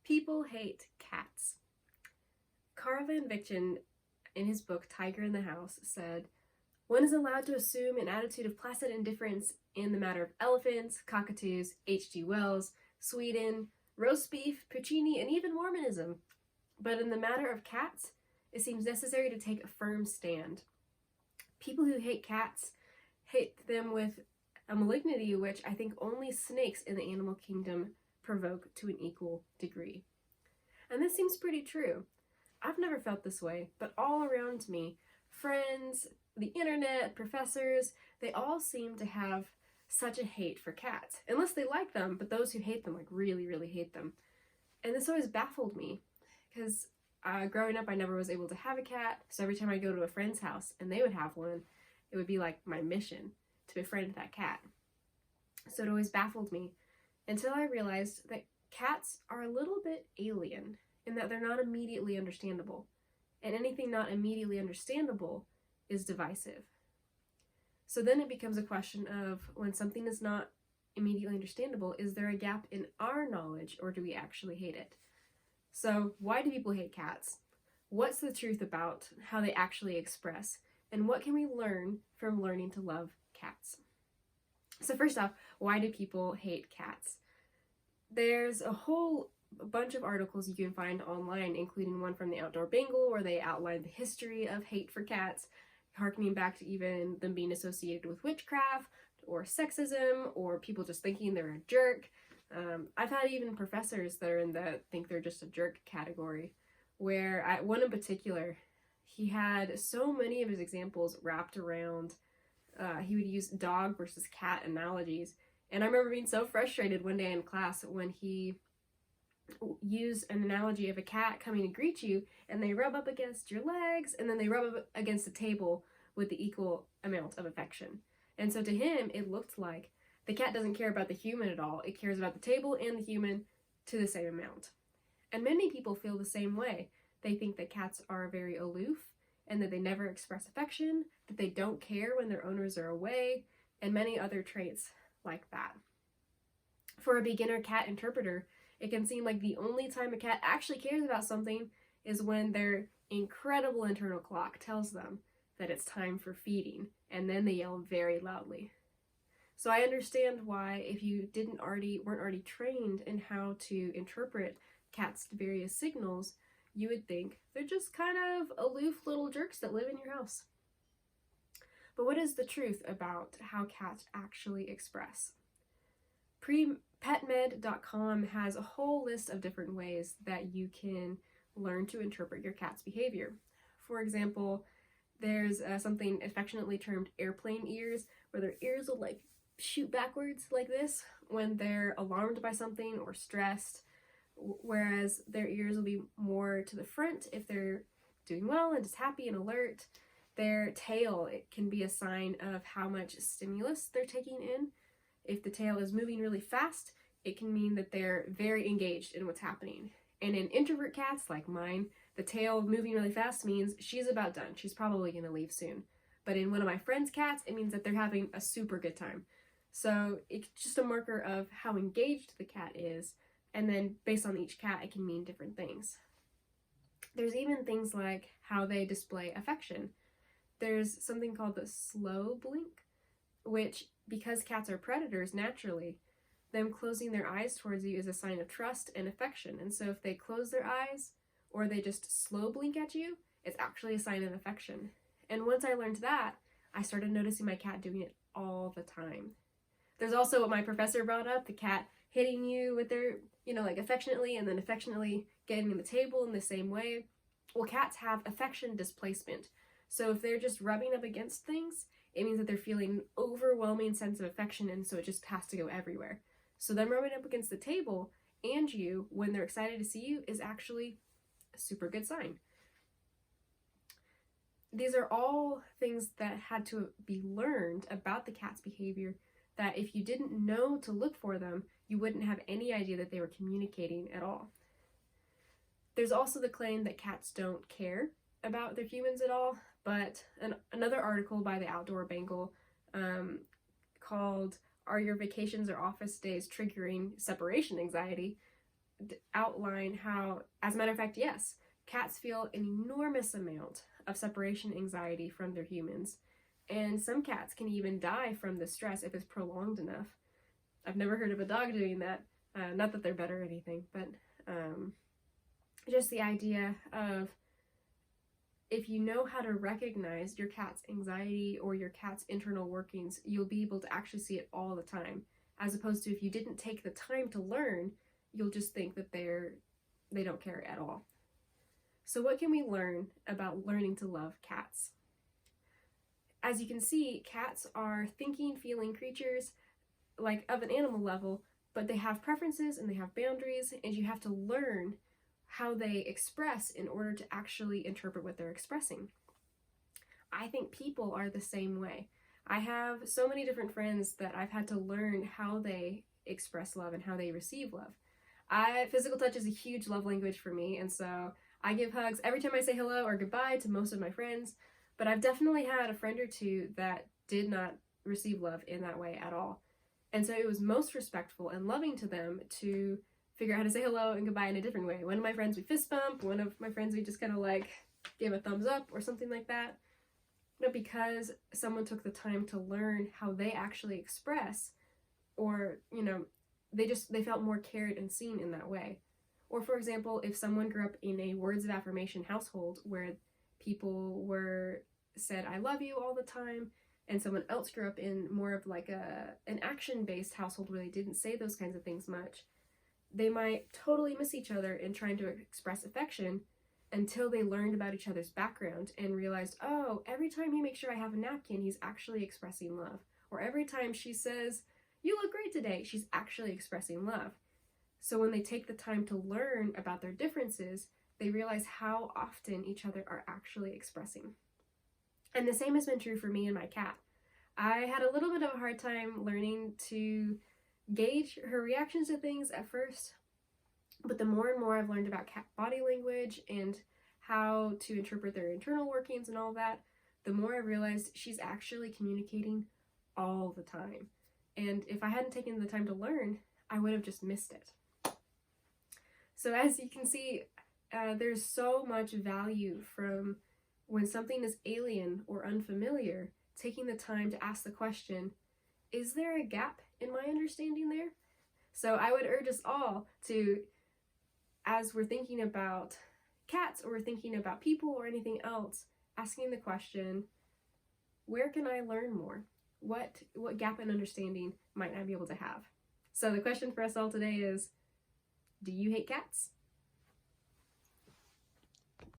People hate cats. Carl Van Vichten, in his book Tiger in the House, said, "One is allowed to assume an attitude of placid indifference in the matter of elephants, cockatoos, H.G. Wells, Sweden, roast beef, Puccini, and even Mormonism. But in the matter of cats, it seems necessary to take a firm stand. People who hate cats hate them with a malignity which I think only snakes in the animal kingdom provoke to an equal degree." And this seems pretty true. I've never felt this way, but all around me, friends, the internet, professors, they all seem to have such a hate for cats. Unless they like them, but those who hate them like really, really hate them. And this always baffled me because growing up I never was able to have a cat, so every time I go to a friend's house and they would have one, it would be like my mission to befriend that cat. So it always baffled me until I realized that cats are a little bit alien in that they're not immediately understandable, and anything not immediately understandable is divisive. So then it becomes a question of, when something is not immediately understandable, is there a gap in our knowledge or do we actually hate it? So why do people hate cats? What's the truth about how they actually express? And what can we learn from learning to love cats? So first off, why do people hate cats? There's a whole bunch of articles you can find online, including one from the Outdoor Bengal where they outline the history of hate for cats, harkening back to even them being associated with witchcraft or sexism or people just thinking they're a jerk. I've had even professors that are in the think they're just a jerk category, where one in particular, he had so many of his examples wrapped around, he would use dog versus cat analogies. And I remember being so frustrated one day in class when he used an analogy of a cat coming to greet you and they rub up against your legs and then they rub up against the table with the equal amount of affection. And so to him, it looked like the cat doesn't care about the human at all. It cares about the table and the human to the same amount. And many people feel the same way. They think that cats are very aloof and that they never express affection, that they don't care when their owners are away, and many other traits like that. For a beginner cat interpreter, it can seem like the only time a cat actually cares about something is when their incredible internal clock tells them that it's time for feeding, and then they yell very loudly. So I understand why, if you weren't already trained in how to interpret cats' various signals, you would think they're just kind of aloof little jerks that live in your house. But what is the truth about how cats actually express? PetMed.com has a whole list of different ways that you can learn to interpret your cat's behavior. For example, there's something affectionately termed airplane ears, where their ears will like shoot backwards like this when they're alarmed by something or stressed, whereas their ears will be more to the front if they're doing well and just happy and alert. Their tail, it can be a sign of how much stimulus they're taking in. If the tail is moving really fast, it can mean that they're very engaged in what's happening. And in introvert cats like mine, the tail moving really fast means she's about done. She's probably going to leave soon. But in one of my friend's cats, it means that they're having a super good time. So it's just a marker of how engaged the cat is. And then based on each cat, it can mean different things. There's even things like how they display affection. There's something called the slow blink, which, because cats are predators naturally, them closing their eyes towards you is a sign of trust and affection. And so if they close their eyes or they just slow blink at you, it's actually a sign of affection. And once I learned that, I started noticing my cat doing it all the time. There's also what my professor brought up, the cat hitting you with their, like affectionately, and then affectionately getting in the table in the same way. Well, cats have affection displacement. So if they're just rubbing up against things, it means that they're feeling an overwhelming sense of affection, and so it just has to go everywhere. So them rubbing up against the table and you when they're excited to see you is actually a super good sign. These are all things that had to be learned about the cat's behavior, that if you didn't know to look for them, you wouldn't have any idea that they were communicating at all. There's also the claim that cats don't care about their humans at all, but another article by the Outdoor Bengal called "Are Your Vacations or Office Days Triggering Separation Anxiety?" outline how, as a matter of fact, yes, cats feel an enormous amount of separation anxiety from their humans. And some cats can even die from the stress if it's prolonged enough. I've never heard of a dog doing that. Not that they're better or anything, but just the idea of, if you know how to recognize your cat's anxiety or your cat's internal workings, you'll be able to actually see it all the time. As opposed to if you didn't take the time to learn, you'll just think that they don't care at all. So what can we learn about learning to love cats? As you can see, cats are thinking, feeling creatures, like of an animal level, but they have preferences and they have boundaries, and you have to learn how they express in order to actually interpret what they're expressing. I think people are the same way. I have so many different friends that I've had to learn how they express love and how they receive love. Physical touch is a huge love language for me, and so I give hugs every time I say hello or goodbye to most of my friends, but I've definitely had a friend or two that did not receive love in that way at all. And so it was most respectful and loving to them to figure out how to say hello and goodbye in a different way. One of my friends we fist bump, one of my friends we just kind of like give a thumbs up or something like that. But because someone took the time to learn how they actually express, or, you know, they felt more cared and seen in that way. Or for example, if someone grew up in a words of affirmation household where people were said I love you all the time, and someone else grew up in more of like an action-based household where they didn't say those kinds of things much, they might totally miss each other in trying to express affection until they learned about each other's background and realized, oh, every time he makes sure I have a napkin, he's actually expressing love. Or every time she says, you look great today, she's actually expressing love. So when they take the time to learn about their differences, they realize how often each other are actually expressing. And the same has been true for me and my cat. I had a little bit of a hard time learning to gauge her reactions to things at first, but the more and more I've learned about cat body language and how to interpret their internal workings and all that, the more I realized she's actually communicating all the time. And if I hadn't taken the time to learn, I would have just missed it. So as you can see, there's so much value from when something is alien or unfamiliar, taking the time to ask the question, is there a gap in my understanding there? So I would urge us all to, as we're thinking about cats or we're thinking about people or anything else, asking the question, where can I learn more? What gap in understanding might I be able to have? So the question for us all today is, do you hate cats?